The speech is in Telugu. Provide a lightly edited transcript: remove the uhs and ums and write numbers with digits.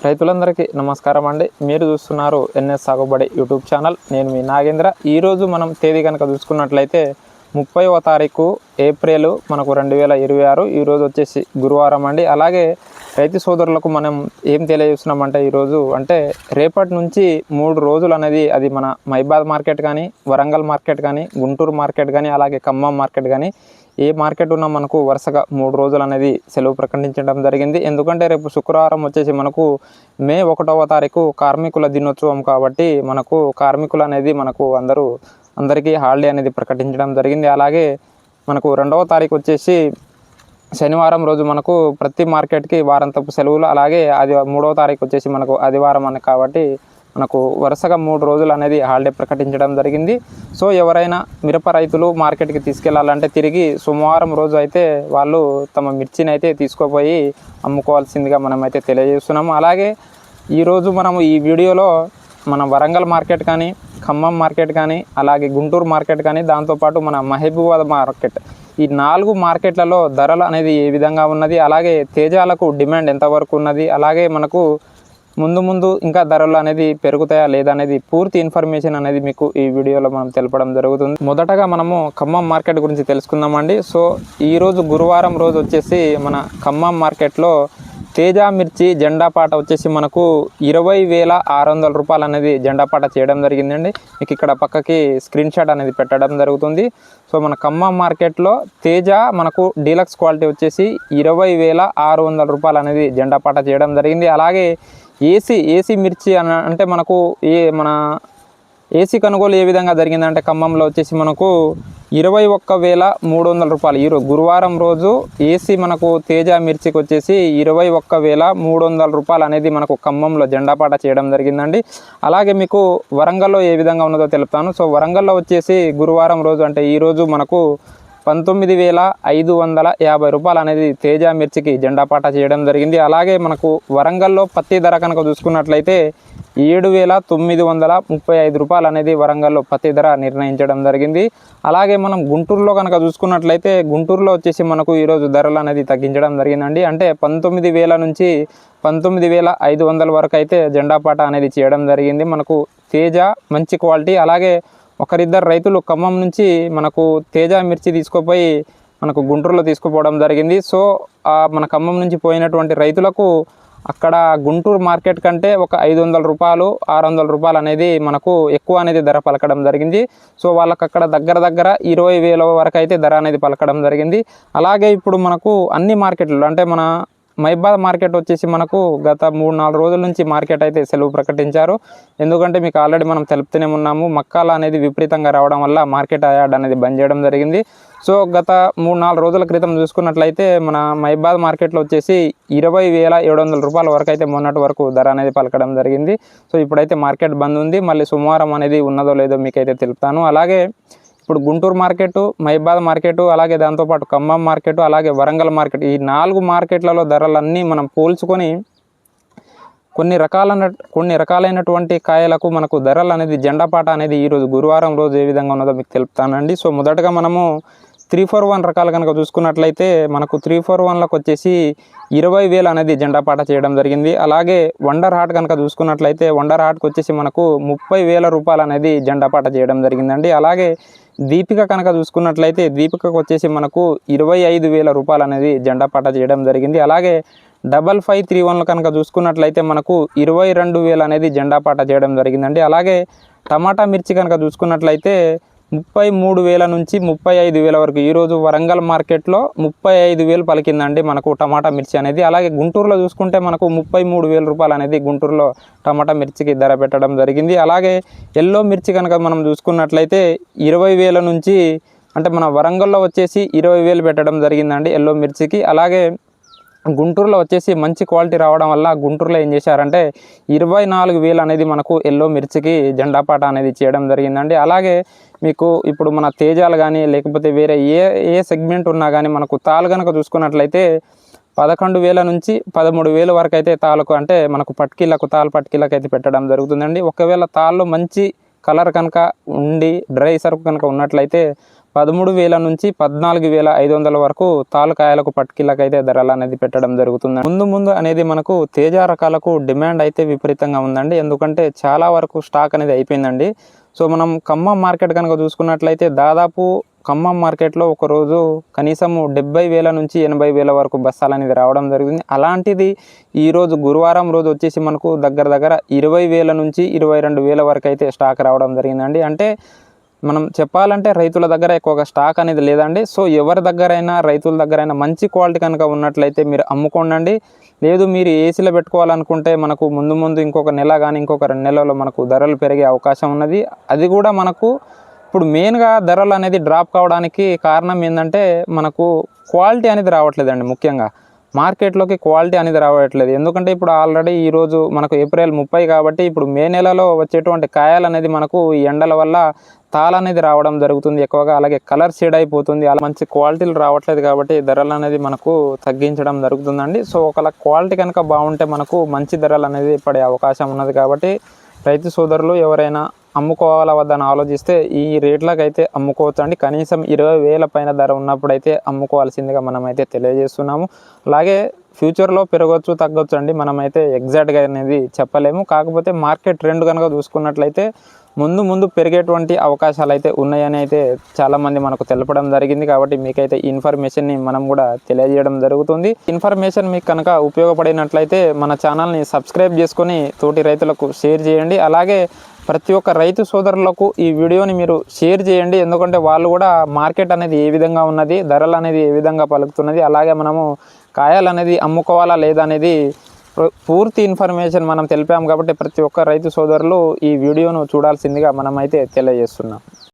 రైతులందరికీ నమస్కారం అండి. మీరు చూస్తున్నారు ఎన్ఎస్ సాగుబడి యూట్యూబ్ ఛానల్. నేను మీ నాగేంద్ర. ఈరోజు మనం తేదీ కనుక చూసుకున్నట్లయితే 30వ తారీఖు ఏప్రిల్ మనకు 2026. ఈరోజు వచ్చేసి గురువారం అండి. అలాగే రైతు సోదరులకు మనం ఏం తెలియజేస్తున్నామంటే ఈరోజు అంటే రేపటి నుంచి 3 రోజులు అనేది అది మన మైబాద్ మార్కెట్ కానీ, వరంగల్ మార్కెట్ కానీ, గుంటూరు మార్కెట్ కానీ, అలాగే ఖమ్మం మార్కెట్ కానీ ఏ మార్కెట్ ఉన్నా మనకు వరుసగా 3 రోజులు అనేది సెలవు ప్రకటించడం జరిగింది. ఎందుకంటే రేపు శుక్రవారం వచ్చేసి మనకు మే 1వ తారీఖు కార్మికుల దినోత్సవం కాబట్టి మనకు కార్మికులు అనేది మనకు అందరికీ హాలిడే అనేది ప్రకటించడం జరిగింది. అలాగే మనకు 2వ తారీఖు వచ్చేసి శనివారం రోజు మనకు ప్రతి మార్కెట్కి వారాంతపు సెలవులు. అలాగే 3వ తారీఖు వచ్చేసి మనకు ఆదివారం అని కాబట్టి మనకు వరుసగా 3 రోజులు అనేది హాలిడే ప్రకటించడం జరిగింది. సో ఎవరైనా మిరప రైతులు మార్కెట్కి తీసుకెళ్లాలంటే తిరిగి సోమవారం రోజు అయితే వాళ్ళు తమ మిర్చిని అయితే తీసుకుపోయి అమ్ముకోవాల్సిందిగా మనమైతే తెలియజేస్తున్నాము. అలాగే ఈరోజు మనము ఈ వీడియోలో మన వరంగల్ మార్కెట్ కానీ, ఖమ్మం మార్కెట్ కానీ, అలాగే గుంటూరు మార్కెట్ కానీ, దాంతోపాటు మన మహబూబాబాద్ మార్కెట్, ఈ 4 మార్కెట్లలో ధరలు అనేది ఏ విధంగా ఉన్నది, అలాగే తేజాలకు డిమాండ్ ఎంతవరకు ఉన్నది, అలాగే మనకు ముందు ఇంకా ధరలు అనేది పెరుగుతాయా లేదా అనేది పూర్తి ఇన్ఫర్మేషన్ అనేది మీకు ఈ వీడియోలో మనం తెలపడం జరుగుతుంది. మొదటగా మనము ఖమ్మం మార్కెట్ గురించి తెలుసుకుందామండి. సో ఈరోజు గురువారం రోజు వచ్చేసి మన ఖమ్మం మార్కెట్లో తేజా మిర్చి జెండాపాట వచ్చేసి మనకు 20,600 రూపాయలు అనేది జెండాపాట చేయడం జరిగిందండి. మీకు ఇక్కడ పక్కకి స్క్రీన్ షాట్ అనేది పెట్టడం జరుగుతుంది. సో మన ఖమ్మం మార్కెట్లో తేజ మనకు డీలక్స్ క్వాలిటీ వచ్చేసి 20,600 రూపాయలు అనేది జెండాపాట చేయడం జరిగింది. అలాగే ఏసీ మిర్చి అంటే మనకు మన ఏసీ కొనుగోలు ఏ విధంగా జరిగిందంటే ఖమ్మంలో వచ్చేసి మనకు 21,300 రూపాయలు. ఈరోజు గురువారం రోజు ఏసీ మనకు తేజ మిర్చికి వచ్చేసి 21,300 రూపాయలు అనేది మనకు ఖమ్మంలో జెండాపాట చేయడం జరిగిందండి. అలాగే మీకు వరంగల్లో ఏ విధంగా ఉన్నదో తెలుపుతాను. సో వరంగల్లో వచ్చేసి గురువారం రోజు అంటే ఈరోజు మనకు 19,550 రూపాయలు అనేది తేజ మిర్చికి జెండాపాట చేయడం జరిగింది. అలాగే మనకు వరంగల్లో పత్తి ధర కనుక చూసుకున్నట్లయితే 7,935 రూపాయలు అనేది వరంగల్లో పత్తి ధర నిర్ణయించడం జరిగింది. అలాగే మనం గుంటూరులో కనుక చూసుకున్నట్లయితే గుంటూరులో వచ్చేసి మనకు ఈరోజు ధరలు అనేది తగ్గించడం జరిగిందండి. అంటే 19,000 నుంచి 19,500 వరకు అయితే జెండాపాట అనేది చేయడం జరిగింది. మనకు తేజ మంచి క్వాలిటీ. అలాగే ఒకరిద్దరు రైతులు ఖమ్మం నుంచి మనకు తేజ మిర్చి తీసుకుపోయి మనకు గుంటూరులో తీసుకుపోవడం జరిగింది. సో మన ఖమ్మం నుంచి పోయినటువంటి రైతులకు అక్కడ గుంటూరు మార్కెట్ కంటే ఒక 500 రూపాయలు 600 రూపాయలు అనేది మనకు ఎక్కువ అనేది ధర పలకడం జరిగింది. సో వాళ్ళకి అక్కడ దగ్గర 20,000 వరకు అయితే ధర అనేది పలకడం జరిగింది. అలాగే ఇప్పుడు మనకు అన్ని మార్కెట్లు అంటే మన మైబాద్ మార్కెట్ వచ్చేసి మనకు గత 3-4 రోజుల నుంచి మార్కెట్ అయితే సెలవు ప్రకటించారు. ఎందుకంటే మీకు ఆల్రెడీ మనం తెలుపుతూనే ఉన్నాము, మక్కాల అనేది విపరీతంగా రావడం వల్ల మార్కెట్ యార్డ్ అనేది బంద్ చేయడం జరిగింది. సో గత 3-4 రోజుల క్రితం చూసుకున్నట్లయితే మన మైబాద్ మార్కెట్లో వచ్చేసి 20,700 రూపాయల వరకు అయితే మొన్నటి వరకు ధర అనేది పలకడం జరిగింది. సో ఇప్పుడైతే మార్కెట్ బంద్ ఉంది. మళ్ళీ సోమవారం అనేది ఉన్నదో లేదో మీకైతే తెలుపుతాను. అలాగే ఇప్పుడు గుంటూరు మార్కెట్, మైబాద్ మార్కెట్, అలాగే దాంతోపాటు ఖమ్మం మార్కెట్, అలాగే వరంగల్ మార్కెట్, ఈ 4 మార్కెట్లలో ధరలన్నీ మనం పోల్చుకొని కొన్ని రకాలైనటువంటి కాయలకు మనకు ధరలు అనేది జెండాపాట అనేది ఈరోజు గురువారం రోజు ఏ విధంగా ఉన్నదో మీకు తెలుపుతానండి. సో మొదటగా మనము 341 రకాలు కనుక చూసుకున్నట్లయితే మనకు 341లకు వచ్చేసి 20,000 అనేది జెండాపాట చేయడం జరిగింది. అలాగే వండర్ హార్ట్ కనుక చూసుకున్నట్లయితే వండర్ హార్ట్కి వచ్చేసి మనకు 30,000 రూపాయలు అనేది జెండాపాట చేయడం జరిగిందండి. అలాగే దీపిక కనుక చూసుకున్నట్లయితే దీపికకు వచ్చేసి మనకు 25,000 రూపాయలు అనేది జెండాపాట చేయడం జరిగింది. అలాగే 5531 కనుక చూసుకున్నట్లయితే మనకు 22,000 అనేది జెండాపాట చేయడం జరిగిందండి. అలాగే టమాటా మిర్చి కనుక చూసుకున్నట్లయితే 33,000 నుంచి 35,000 వరకు ఈరోజు వరంగల్ మార్కెట్లో 35,000 పలికిందండి మనకు టమాటా మిర్చి అనేది. అలాగే గుంటూరులో చూసుకుంటే మనకు 33,000 రూపాయలు అనేది గుంటూరులో టమాటా మిర్చికి ధర పెట్టడం జరిగింది. అలాగే ఎల్లో మిర్చి కనుక మనం చూసుకున్నట్లయితే 20,000 నుంచి అంటే మన వరంగల్లో వచ్చేసి 20,000 పెట్టడం జరిగిందండి ఎల్లో మిర్చికి. అలాగే గుంటూరులో వచ్చేసి మంచి క్వాలిటీ రావడం వల్ల గుంటూరులో ఏం చేశారంటే 24,000 అనేది మనకు ఎల్లో మిర్చికి జెండాపాట అనేది చేయడం జరిగిందండి. అలాగే మీకు ఇప్పుడు మన తేజాలు కానీ లేకపోతే వేరే ఏ సెగ్మెంట్ ఉన్నా కానీ మనకు తాలు కనుక చూసుకున్నట్లయితే 11,000 నుంచి 13,000 వరకు అయితే తాలకు అంటే మనకు తాలు పట్కీలకు అయితే పెట్టడం జరుగుతుందండి. ఒకవేళ తాళ్ళు మంచి కలర్ కనుక ఉండి డ్రై సరుకు కనుక ఉన్నట్లయితే 13,000 నుంచి 14,500 వరకు తాలుకాయలకు పట్టికీలకు అయితే ధరలు అనేది పెట్టడం జరుగుతుంది. ముందు అనేది మనకు తేజ రకాలకు డిమాండ్ అయితే విపరీతంగా ఉందండి. ఎందుకంటే చాలా వరకు స్టాక్ అనేది అయిపోయిందండి. సో మనం ఖమ్మం మార్కెట్ కనుక చూసుకున్నట్లయితే దాదాపు ఖమ్మం మార్కెట్లో ఒకరోజు కనీసం 70,000 నుంచి 80,000 వరకు బస్తాలు అనేది రావడం జరుగుతుంది. అలాంటిది ఈరోజు గురువారం రోజు వచ్చేసి మనకు దగ్గర 20,000 నుంచి 22,000 వరకు అయితే స్టాక్ రావడం జరిగిందండి. అంటే మనం చెప్పాలంటే రైతుల దగ్గర ఎక్కువగా స్టాక్ అనేది లేదండి. సో ఎవరి దగ్గరైనా రైతుల దగ్గరైనా మంచి క్వాలిటీ కనుక ఉన్నట్లయితే మీరు అమ్ముకోండి. లేదు మీరు ఏసీలో పెట్టుకోవాలనుకుంటే మనకు ముందు ఇంకొక నెల కానీ ఇంకొక 2 నెలల్లో మనకు ధరలు పెరిగే అవకాశం ఉన్నది. అది కూడా మనకు ఇప్పుడు మెయిన్గా ధరలు అనేది డ్రాప్ కావడానికి కారణం ఏంటంటే మనకు క్వాలిటీ అనేది రావట్లేదండి. ముఖ్యంగా మార్కెట్లోకి క్వాలిటీ అనేది రావట్లేదు. ఎందుకంటే ఇప్పుడు ఆల్రెడీ ఈరోజు మనకు ఏప్రిల్ 30 కాబట్టి ఇప్పుడు మే నెలలో వచ్చేటువంటి కాయలు అనేది మనకు ఈ ఎండల వల్ల తాళ అనేది రావడం జరుగుతుంది ఎక్కువగా. అలాగే కలర్ షేడ్ అయిపోతుంది. అలా మంచి క్వాలిటీలు రావట్లేదు కాబట్టి ధరలు అనేది మనకు తగ్గించడం జరుగుతుందండి. సో ఒకవేళ క్వాలిటీ కనుక బాగుంటే మనకు మంచి ధరలు అనేది పడే అవకాశం ఉన్నది. కాబట్టి రైతు సోదరులు ఎవరైనా అమ్ముకోవాలా వద్దని ఆలోచిస్తే ఈ రేట్లకు అయితే అమ్ముకోవచ్చు అండి. కనీసం 20,000 పైన ధర ఉన్నప్పుడు అయితే అమ్ముకోవాల్సిందిగా మనమైతే తెలియజేస్తున్నాము. అలాగే ఫ్యూచర్లో పెరగవచ్చు తగ్గొచ్చు అండి, మనమైతే ఎగ్జాక్ట్గా అనేది చెప్పలేము. కాకపోతే మార్కెట్ ట్రెండ్ కనుక చూసుకున్నట్లయితే ముందు పెరిగేటువంటి అవకాశాలు అయితే ఉన్నాయని అయితే చాలామంది మనకు తెలపడం జరిగింది. కాబట్టి మీకైతే ఈ ఇన్ఫర్మేషన్ని మనం కూడా తెలియజేయడం జరుగుతుంది. ఇన్ఫర్మేషన్ మీకు కనుక ఉపయోగపడినట్లయితే మన ఛానల్ని సబ్స్క్రైబ్ చేసుకొని తోటి రైతులకు షేర్ చేయండి. అలాగే ప్రతి ఒక్క రైతు సోదరులకు ఈ వీడియోని మీరు షేర్ చేయండి. ఎందుకంటే వాళ్ళు కూడా మార్కెట్ అనేది ఏ విధంగా ఉన్నది, ధరలు అనేది ఏ విధంగా పలుకుతున్నది, అలాగే మనము కాయలు అనేది అమ్ముకోవాలా లేదా అనేది పూర్తి ఇన్ఫర్మేషన్ మనం తెలిపాము. కాబట్టి ప్రతి ఒక్క రైతు సోదరులు ఈ వీడియోను చూడాల్సిందిగా మనమైతే తెలియజేస్తున్నాం.